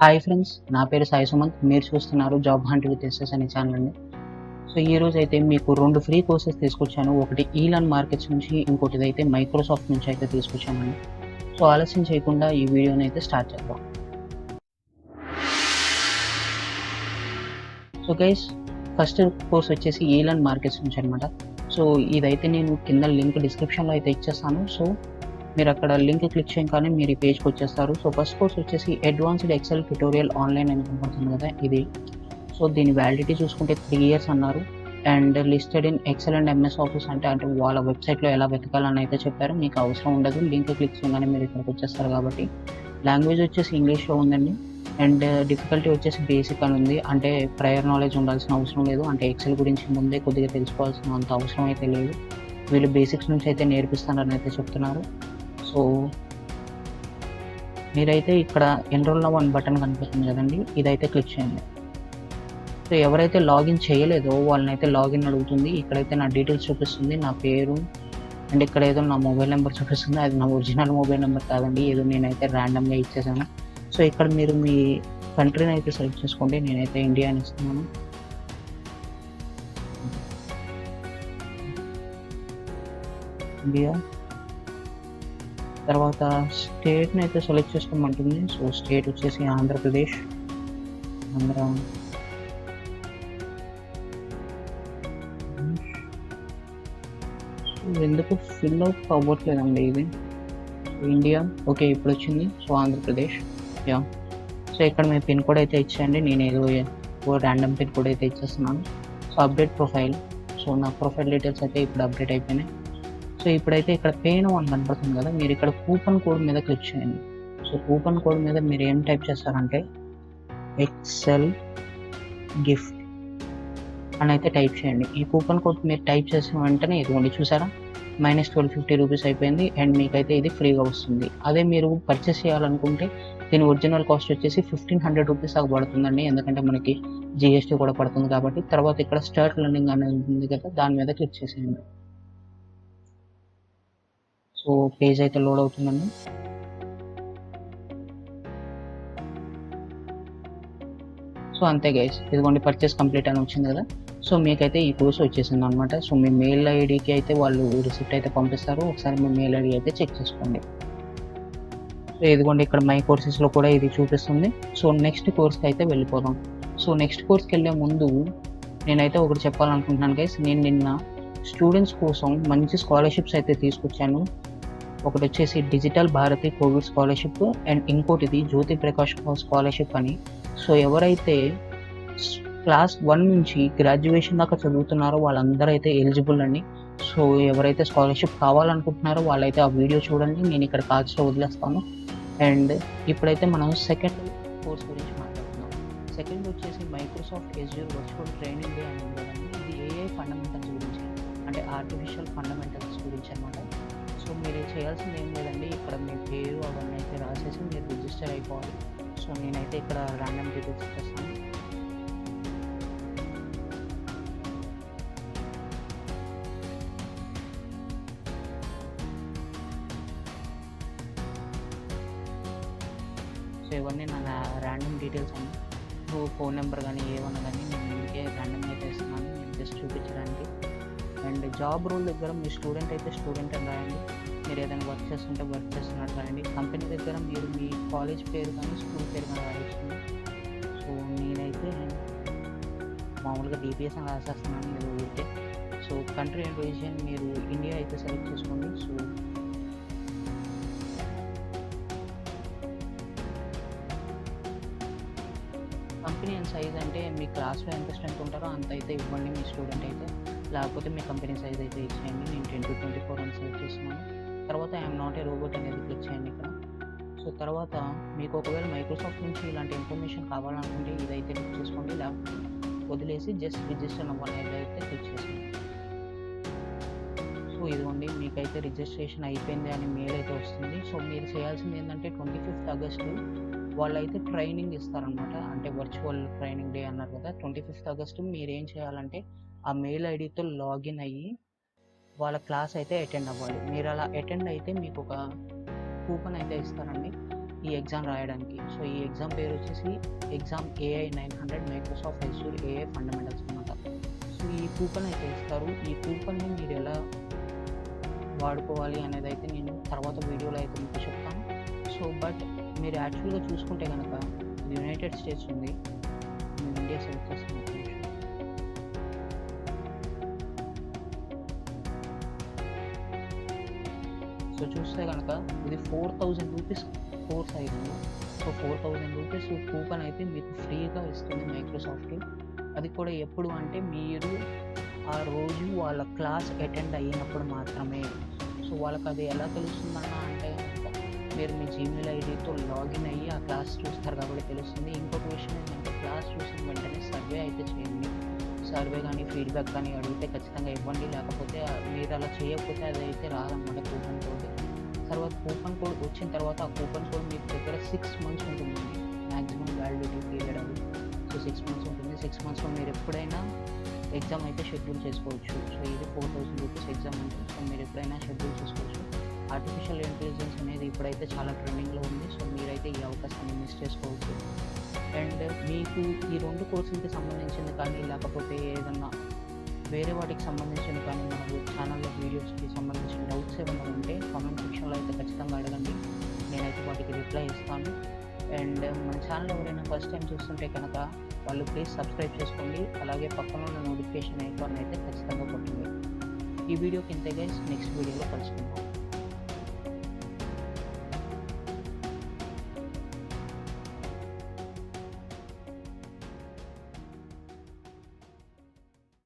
Hi friends, నా పేరు సాయి సుమంత్. మీరు చూస్తున్నారు జాబ్ హంట్ విత్ ఎస్ఎస్ అనే ఛానల్ అండి. సో ఈ రోజు అయితే మీకు 2 ఫ్రీ కోర్సెస్ తీసుకొచ్చాను. ఒకటి ఈలర్న్ మార్కెట్స్ నుంచి, ఇంకోటిది అయితే మైక్రోసాఫ్ట్ నుంచి అయితే తీసుకొచ్చామండి. సో ఆలస్యం చేయకుండా ఈ వీడియోని అయితే స్టార్ట్ చేద్దాం. సో గైస్, ఫస్ట్ కోర్స్ వచ్చేసి ఈలర్న్ మార్కెట్స్ నుంచి అనమాట. సో ఇదైతే నేను కింద లింక్ డిస్క్రిప్షన్లో అయితే ఇచ్చేస్తాను. సో మీరు అక్కడ లింక్ క్లిక్ చేయగానే మీరు ఈ పేజ్కి వచ్చేస్తారు. సో ఫస్ట్ కోర్స్ వచ్చేసి అడ్వాన్స్డ్ ఎక్సెల్ ట్యుటోరియల్ ఆన్లైన్ అని కనబడుతుంది కదా, ఇది. సో దీని వ్యాలిడిటీ చూసుకుంటే 3 years అన్నారు. And listed in Excel and MS Office అంటే వాళ్ళ వెబ్సైట్లో ఎలా వెతకాలని అయితే చెప్పారు. మీకు అవసరం ఉండదు, లింక్ క్లిక్ చేయగానే మీరు ఇక్కడికి వచ్చేస్తారు కాబట్టి. లాంగ్వేజ్ వచ్చేసి ఇంగ్లీష్లో ఉందండి. అండ్ డిఫికల్టీ వచ్చేసి బేసిక్ అని ఉంది. అంటే ప్రయర్ నాలెడ్జ్ ఉండాల్సిన అవసరం లేదు. అంటే ఎక్సెల్ గురించి ముందే కొద్దిగా తెలుసుకోవాల్సిన అంత అవసరం అయితే లేదు. వీళ్ళు బేసిక్స్ నుంచి అయితే నేర్పిస్తారని అయితే చెప్తున్నారు. సో మీరైతే ఇక్కడ ఎన్రోల్ నౌ వన్ బటన్ కనిపిస్తుంది కదండి, ఇదైతే క్లిక్ చేయండి. సో ఎవరైతే లాగిన్ చేయలేదో వాళ్ళని అయితే లాగిన్ అడుగుతుంది. ఇక్కడైతే నా డీటెయిల్స్ చూపిస్తుంది, నా పేరు. అండ్ ఇక్కడ ఏదో నా మొబైల్ నెంబర్ చూపిస్తుంది. అది నా ఒరిజినల్ మొబైల్ నెంబర్ కాదండి, ఏదో నేనైతే ర్యాండమ్గా ఇచ్చేసాను. సో ఇక్కడ మీరు మీ కంట్రీని అయితే సెలెక్ట్ చేసుకోండి. నేనైతే ఇండియా అని ఇస్తున్నాను. ఇండియా తర్వాత స్టేట్ని అయితే సెలెక్ట్ చేసుకోమంటుంది. సో స్టేట్ వచ్చేసి ఆంధ్రప్రదేశ్. ఎందుకు ఫిల్ అవుట్ అవ్వట్లేదండి ఇది. ఇండియా ఓకే, ఇప్పుడు వచ్చింది. So Andhra Pradesh, yeah. సో ఇక్కడ మీ పిన్ కోడ్ అయితే ఇచ్చేయండి. నేను ఏదో ర్యాండమ్ పిన్ కోడ్ అయితే ఇచ్చేస్తున్నాను. So update profile. సో నా ప్రొఫైల్ డీటెయిల్స్ అయితే ఇప్పుడు అప్డేట్ అయిపోయినాయి. సో ఇప్పుడైతే ఇక్కడ పేన్ అని కనపడుతుంది కదా, మీరు ఇక్కడ కూపన్ కోడ్ మీద క్లిక్ చేయండి. సో కూపన్ కోడ్ మీద మీరు ఏం టైప్ చేస్తారంటే ఎక్సెల్ గిఫ్ట్ అని అయితే టైప్ చేయండి. ఈ కూపన్ కోడ్ మీరు టైప్ చేసిన వెంటనే ఇదిగోండి, చూసారా, -1250 రూపీస్ అయిపోయింది. అండ్ మీకైతే ఇది ఫ్రీగా వస్తుంది. అదే మీరు పర్చేస్ చేయాలనుకుంటే దీని ఒరిజినల్ కాస్ట్ వచ్చేసి 1500 రూపీస్ దాకా పడుతుందండి. ఎందుకంటే మనకి జిఎస్టీ కూడా పడుతుంది కాబట్టి. తర్వాత ఇక్కడ స్టార్ట్ లెర్నింగ్ అనేది ఉంది కదా, దాని మీద క్లిక్ చేసేయండి. సో పేజ్ అయితే లోడ్ అవుతుందండి. సో అంతే గైస్, ఇదిగోండి పర్చేస్ కంప్లీట్ అని వచ్చింది కదా. సో మీకైతే ఈ కోర్స్ వచ్చేసింది అనమాట. సో మీ మెయిల్ ఐడికి అయితే వాళ్ళు రిసిప్ట్ అయితే పంపిస్తారు. ఒకసారి మీ మెయిల్ ఐడి అయితే చెక్ చేసుకోండి. సో ఇదిగోండి ఇక్కడ మై కోర్సెస్లో కూడా ఇది చూపిస్తుంది. సో నెక్స్ట్ కోర్స్కి అయితే వెళ్ళిపోదాం. సో నెక్స్ట్ కోర్స్కి వెళ్ళే ముందు నేనైతే ఒకటి చెప్పాలనుకుంటున్నాను గైస్. నేను నిన్న స్టూడెంట్స్ కోసం మంచి స్కాలర్షిప్స్ అయితే తీసుకొచ్చాను. ఒకటి వచ్చేసి digital Bharati covid scholarship, and ఇంకోటిది జ్యోతి ప్రకాష్ స్కాలర్షిప్ అని. సో ఎవరైతే క్లాస్ 1 నుంచి గ్రాడ్యుయేషన్ దాకా చదువుతున్నారో వాళ్ళందరూ అయితే ఎలిజిబుల్ అండి. సో ఎవరైతే స్కాలర్షిప్ కావాలనుకుంటున్నారో వాళ్ళైతే ఆ వీడియో చూడండి, నేను ఇక్కడ కార్డ్స్లో వదిలేస్తాను. అండ్ ఇప్పుడైతే మనం సెకండ్ కోర్స్ గురించి మాట్లాడుతున్నాం. సెకండ్ వచ్చేసి Microsoft Azure virtual training day అని ఉంటుందండి. ఇది ఏఐ ఫండమెంటల్స్ గురించి, అంటే ఆర్టిఫిషియల్ ఫండమెంటల్స్ గురించి అనమాట. సో మీరు చేయాల్సింది ఏం లేదండి, ఇక్కడ మీ పేరు అవన్నీ అయితే రాసేసి మీరు రిజిస్టర్ అయిపోవాలి. సో నేనైతే ఇక్కడ ర్యాండమ్ డీటెయిల్స్ ఇచ్చేస్తాను. సో ఇవన్నీ నా ర్యాండమ్ డీటెయిల్స్ అండి. ఫోన్ నెంబర్ కానీ ఏమన్నా కానీ నేను ఇంకే ర్యాండమ్గా అయితే ఇస్తున్నాను, నేను జస్ట్ చూపించడానికి. అండ్ జాబ్ రోల్ దగ్గర మీ స్టూడెంట్ అయితే స్టూడెంట్ అని రాయండి. మీరు ఏదైనా వర్క్ చేస్తుంటే వర్క్ చేస్తున్నట్టు రాయండి. కంపెనీ దగ్గర మీరు మీ కాలేజ్ పేరు కానీ స్కూల్ పేరు కానీ రాయొచ్చు. సో నేనైతే మామూలుగా డిపిఎస్ అని రాసేస్తున్నాను మీరు ఊరికే. సో కంట్రీ అండ్ రీజియన్ మీరు ఇండియా అయితే సెలెక్ట్ చేసుకోండి. సో కంపెనీ అండ్ సైజ్ అంటే మీ క్లాస్లో ఎంత స్ట్రెంత్ ఉంటారో అంత అయితే ఇవ్వండి మీ స్టూడెంట్ అయితే. లేకపోతే మీ కంపెనీ సైజ్ అయితే ఇచ్చేయండి. నేను 10 to 24 అని సెలెక్ట్ చేస్తున్నాను. తర్వాత ఐఎమ్ నాట్ ఏ రోబోట్ అనేది క్లిక్ చేయండి ఇక్కడ. సో తర్వాత మీకు ఒకవేళ మైక్రోసాఫ్ట్ నుంచి ఇలాంటి ఇన్ఫర్మేషన్ కావాలనుకుంటే ఇదైతే క్లిక్ చేసుకోండి, లేకపోతే వదిలేసి జస్ట్ రిజిస్టర్ అవ్వాలని అయితే క్లిక్ చేసుకోండి. సో ఇదిగోండి మీకైతే రిజిస్ట్రేషన్ అయిపోయింది అని మెయిల్ అయితే వస్తుంది. సో మీరు చేయాల్సింది ఏంటంటే 25th ఆగస్టు వాళ్ళైతే ట్రైనింగ్ ఇస్తారనమాట. అంటే వర్చువల్ ట్రైనింగ్ డే అన్నారు కదా, 25th ఆగస్టు మీరు ఏం చేయాలంటే ఆ మెయిల్ ఐడితో లాగిన్ అయ్యి వాళ్ళ క్లాస్ అయితే అటెండ్ అవ్వాలి. మీరు అలా అటెండ్ అయితే మీకు ఒక కూపన్ అయితే ఇస్తారండి. ఈ ఎగ్జామ్ రాయడానికి. సో ఈ ఎగ్జామ్ పేరు వచ్చేసి exam AI 900 Microsoft Azure AI fundamentals అనమాట. సో ఈ కూపన్ అయితే ఇస్తారు. ఈ కూపన్ని మీరు ఎలా వాడుకోవాలి అనేది అయితే నేను తర్వాత వీడియోలో అయితే మీకు చెప్తాను. సో బట్ మీరు యాక్చువల్గా చూసుకుంటే కనుక ఇది యునైటెడ్ స్టేట్స్ ఉంది. నేను ఇండియా సెలెక్ట్ చేస్తాను. సో చూస్తే కనుక ఇది 4000 రూపీస్ కోర్స్ అయింది. సో 4000 రూపీస్ కూపన్ అయితే మీకు ఫ్రీగా ఇస్తుంది మైక్రోసాఫ్ట్. అది కూడా ఎప్పుడు అంటే మీరు ఆ రోజు వాళ్ళ క్లాస్ అటెండ్ అయినప్పుడు మాత్రమే. సో వాళ్ళకి అది ఎలా తెలుస్తుందన్న అంటే మీరు మీ జీమెయిల్ ఐడితో లాగిన్ అయ్యి ఆ క్లాస్ చూస్తారు కాబట్టి తెలుస్తుంది. ఇంకొక విషయం ఏంటంటే క్లాస్ చూసిన వెంటనే సర్వే అయితే చేయండి. సర్వే కానీ ఫీడ్బ్యాక్ కానీ అడిగితే ఖచ్చితంగా ఇవ్వండి. లేకపోతే మీరు అలా చేయకపోతే అది అయితే రాదన్నమాట కూపన్ కోడ్. తర్వాత కూపన్ కోడ్ వచ్చిన తర్వాత ఆ కూపన్ కోడ్ మీకు దగ్గర 6 months ఉంటుందండి మ్యాక్సిమం వ్యాలిడిటీ పీరియడ్ అది. సో 6 months ఉంటుంది. 6 monthsలో మీరు ఎప్పుడైనా ఎగ్జామ్ అయితే షెడ్యూల్ చేసుకోవచ్చు. సో ఇది 4000 రూపీస్ ఎగ్జామ్ అంటే సో మీరు ఎప్పుడైనా షెడ్యూల్ చేసుకోవచ్చు. ఆర్టిఫిషియల్ ఇంటెలిజెన్స్ అనేది ఇప్పుడైతే చాలా ట్రెండింగ్లో ఉంది. సో మీరైతే ఈ అవకాశాన్ని మిస్ చేసుకోవచ్చు. అండ్ మీకు ఈ 2 కోర్సులకి సంబంధించింది కానీ లేకపోతే ఏదన్నా వేరే వాటికి సంబంధించింది కానీ మన ఛానల్లో వీడియోస్కి సంబంధించిన డౌట్స్ ఏమైనా ఉంటే కామెంట్ సెక్షన్లో అయితే ఖచ్చితంగా అడగండి. నేనైతే వాటికి రిప్లై ఇస్తాను. అండ్ మన ఛానల్ ఎవరైనా ఫస్ట్ టైం చూస్తుంటే కనుక వాళ్ళు ప్లీజ్ సబ్స్క్రైబ్ చేసుకోండి. అలాగే పక్కన ఉన్న నోటిఫికేషన్ ఐకాన్ అయితే ఖచ్చితంగా కొట్టండి. ఈ వీడియోకి ఇంతే గైస్, నెక్స్ట్ వీడియోలో కలుసుకుందాం.